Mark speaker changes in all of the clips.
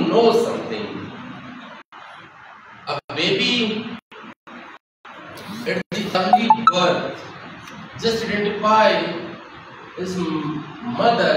Speaker 1: know something. A baby at the early birth just identify his mother,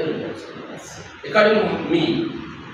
Speaker 1: illness. According to me,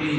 Speaker 1: 20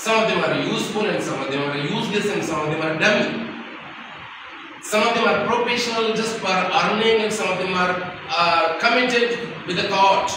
Speaker 1: Some of them are useful and some of them are useless and some of them are dummy. Some of them are professional just for earning and some of them are committed with the thought.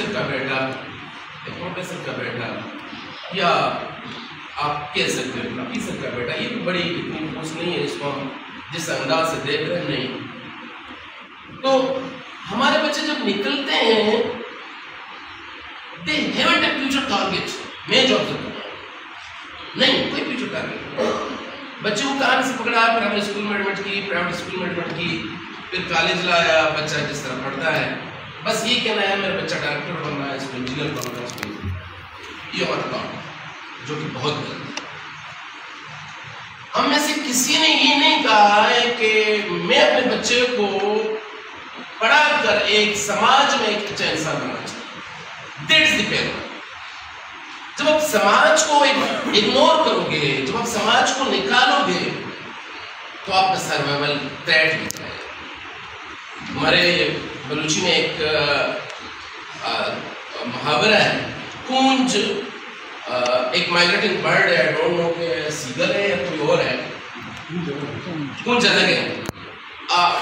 Speaker 1: Teacher کا بیٹا، ایک professor کا بیٹا، یا آپ کہہ سکتے ہیں officer کا بیٹا، یہ بھی بڑی اتنی پوچھ نہیں ہے اس کو ہم جس انداز سے دیکھ رہے ہیں، نہیں. تو ہمارے بچے جب نکلتے ہیں they haven't a future target. میں جاب سے کرتا ہوں نہیں، کوئی فیوچر ٹارگیٹ. بچے کو کہاں سے پکڑا، پرائمری اسکول میں ایڈمٹ کی، پرائیویٹ اسکول میں ایڈمٹ کی، پھر کالج لایا، بچہ جس طرح پڑھتا ہے بس یہ کہنا ہے میرا بچہ ڈاکٹر بننا ہے، اس کو انجینئر بننا ہے، اس کو یہ ہمارا کام جو کہ بہت غلط ہے. ہم میں سے کسی نے یہ نہیں کہا ہے کہ میں اپنے بچے کو پڑھا کر ایک سماج میں ایک اچھا انسان بننا چاہتا ہوں. دیٹس دی پیغام. جب آپ سماج کو اگنور کرو گے، جب آپ سماج کو نکالو گے تو آپ کا سروائیول تھریٹ ہو جائے گا. ہمارے بلوچی میں ایک محاورہ ہے، کونج ایک مائگریٹنگ برڈ ہے، I don't know کہ سیگل ہے یا کوئی اور ہے، کونج الگ ہے.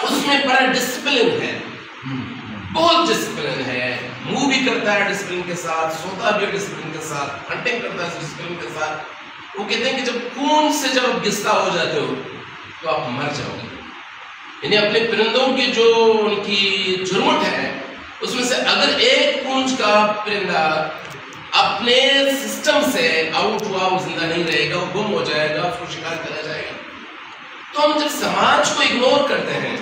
Speaker 1: اس میں بڑا ڈسپلن ہے، بہت ڈسپلن ہے، موو بھی کرتا ہے ڈسپلن کے ساتھ، سوتا بھی ڈسپلن کے ساتھ، ہنٹنگ کرتا ہے ڈسپلن کے ساتھ. وہ کہتے ہیں کہ جب کونج سے جب آپ گستا ہو جاتے ہو تو آپ مر جاؤ گے. یعنی اپنے پرندوں کی جو ان کی جھرمٹ ہے اس میں سے اگر ایک کونج کا پرندہ اپنے سسٹم سے آؤٹ ہوا، وہ زندہ نہیں رہے گا، وہ گم ہو جائے گا، اس کو شکار کرا جائے گا. تو ہم جب سماج کو اگنور کرتے ہیں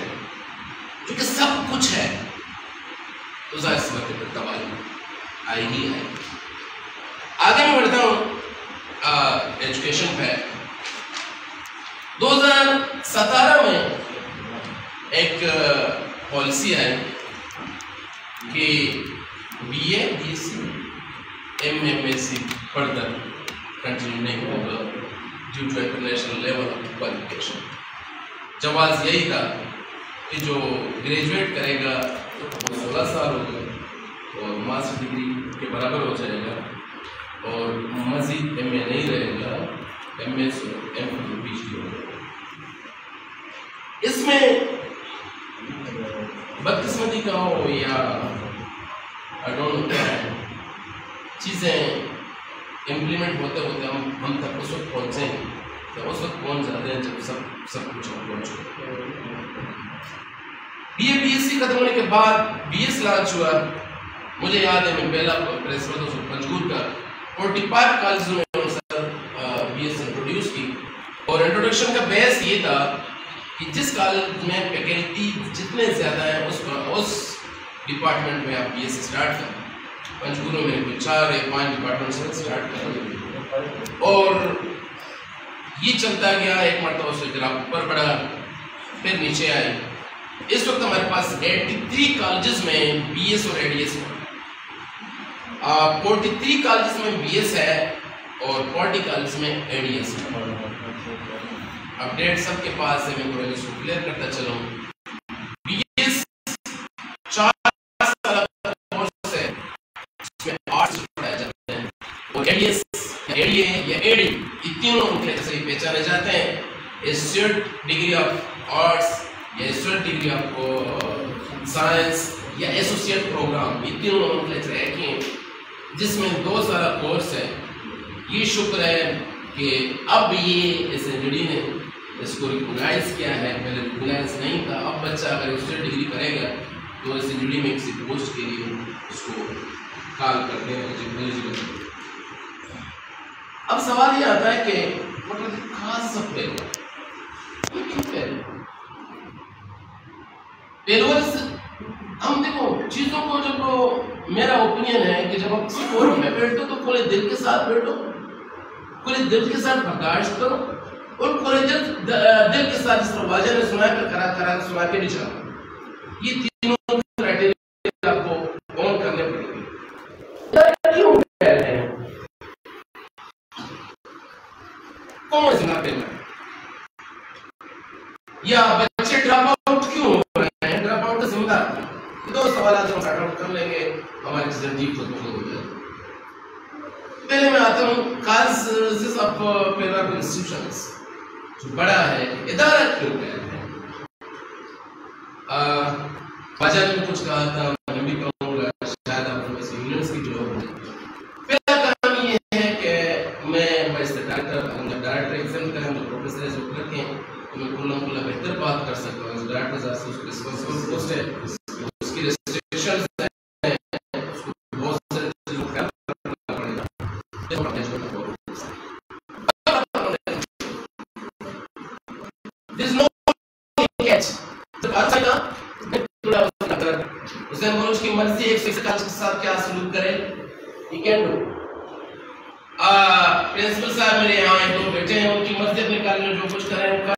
Speaker 1: کیونکہ سب کچھ ہے تو ظاہر سی بات ہے پھر تباہی آئی ہی ہے. آگے میں بڑھتا ہوں ایجوکیشن پہ. 2017 میں ایک پالیسی ہے کہ B A B S C M S C further continue نہیں ہوگا due to international level of qualification. جواز یہی تھا کہ جو گریجویٹ کرے گا وہ 16 سال ہوگا اور ماسٹر ڈگری کے برابر ہو جائے گا، اور مزید ایم اے نہیں رہے گا، ایم ایس اور M Phil P H D ہو جائے گا. اس میں بدقسمتی کا ہو یا چیزیں امپلیمنٹ ہوتے ہوتے ہم تک اس وقت پہنچے ہیں تو اس وقت پہنچ جاتے ہیں جب سب کچھ پہنچ چکے. B A B S C ختم ہونے کے بعد بی ایس لانچ ہوا. مجھے یاد ہے میں پہلا پریس پنجگور کا 45 کالجوں میں سر بی ایس انٹروڈیوس کی، اور انٹروڈکشن کا بیس یہ تھا کہ جس کالج میں فیکلٹی جتنے زیادہ ہیں اس ڈپارٹمنٹ میں آپ بی ایس اسٹارٹ کریں. پنجگوروں میں کوئی 4 یا 5 ڈپارٹمنٹ سے اسٹارٹ کریں، اور یہ چلتا گیا. ایک مرتبہ اس سے گراف اوپر بڑھا، پھر نیچے آئی. اس وقت ہمارے پاس 83 کالجز میں بی ایس اور اے ڈی ایس ہے. 43 کالجز میں بی ایس ہے اور 40 کالجز میں اے ڈی ایس ہے. اپڈیٹ سب کے پاس ہے، میں تھوڑا اس کو کلیئر کرتا چلوں. بی ایس 4 سال کا کورس ہے، اس میں 8 پڑھائے جاتے ہیں، اور A D S A D A یا اے ڈی یہ تینوں ان کے جیسے پہچانے جاتے ہیں. اسٹوڈنٹ ڈگری آف آرٹس یا اسٹوڈنٹ ڈگری آف سائنس یا ایسوسیٹ پروگرام، یہ تینوں نومنکلیچر ایک ہی ہیں جس میں 2 سالہ کورس ہے. یہ شکر ہے کہ اب یہ ایس این جی ڈی نے اس کو ریکگنائز کیا ہے، پہلے ریکگنائز نہیں تھا. اب بچہ اگر اسٹوڈنٹ ڈگری کرے گا تو ایس این جی ڈی میں کسی پوسٹ کے لیے اس کو کال کرتے ہیں. اب سوال یہ آتا ہے کہ مطلب خاص سب پہ پیلورس ہم دیکھو چیزوں کو، جب میرا اوپینین ہے کہ جب آپ فورم میں بیٹھو تو کھلے دل کے ساتھ بیٹھو، کھلے دل کے ساتھ برداشت کرو، اور کھلے دل کے ساتھ جس طرح واجہ نے سنا ہے کرا سنا کے نہیں چاہتا. یہ تینوں کرائٹیریا آپ کو آن کرنے پڑیں گے. کیوں کہہ رہے ہیں کون سنا پہ یا بچے ڈراپ آؤٹ کیوں ہو رہے ہیں؟ ڈراپ آؤٹ کا ذمہ دار 2 سوالات ہم سارٹ آؤٹ کر لیں گے، ہماری زندگی خود بخود ہو جائے. پہلے میں آتا ہوں کازز آف فیلر آف انسٹیٹیوشنز. جو بڑا ہے ادارہ کیوں کہتے ہیں؟ واجہ نے کچھ کہا تھا، میں بھی کہوں گا، شاید آپ میں سے کھلا کھلا بہتر بات کر سکتا ہوں. ڈائریکٹر اس کو ریسپانسبل پوسٹ ہے, اس کی ریسٹرکشنز ہیں, اس کو بہت سارے چیزوں کو خیال رکھنا پڑے گا. There's no catch. جب اچھا نا حسین بولو اس کی مرضی ایک فزیکل کے ساتھ کیا سلوک کرے, he can do. پرنسپل صاحب میرے یہاں ایک دو بیٹے ہیں, ان کی مرضی اپنے کالج میں جو کچھ کریں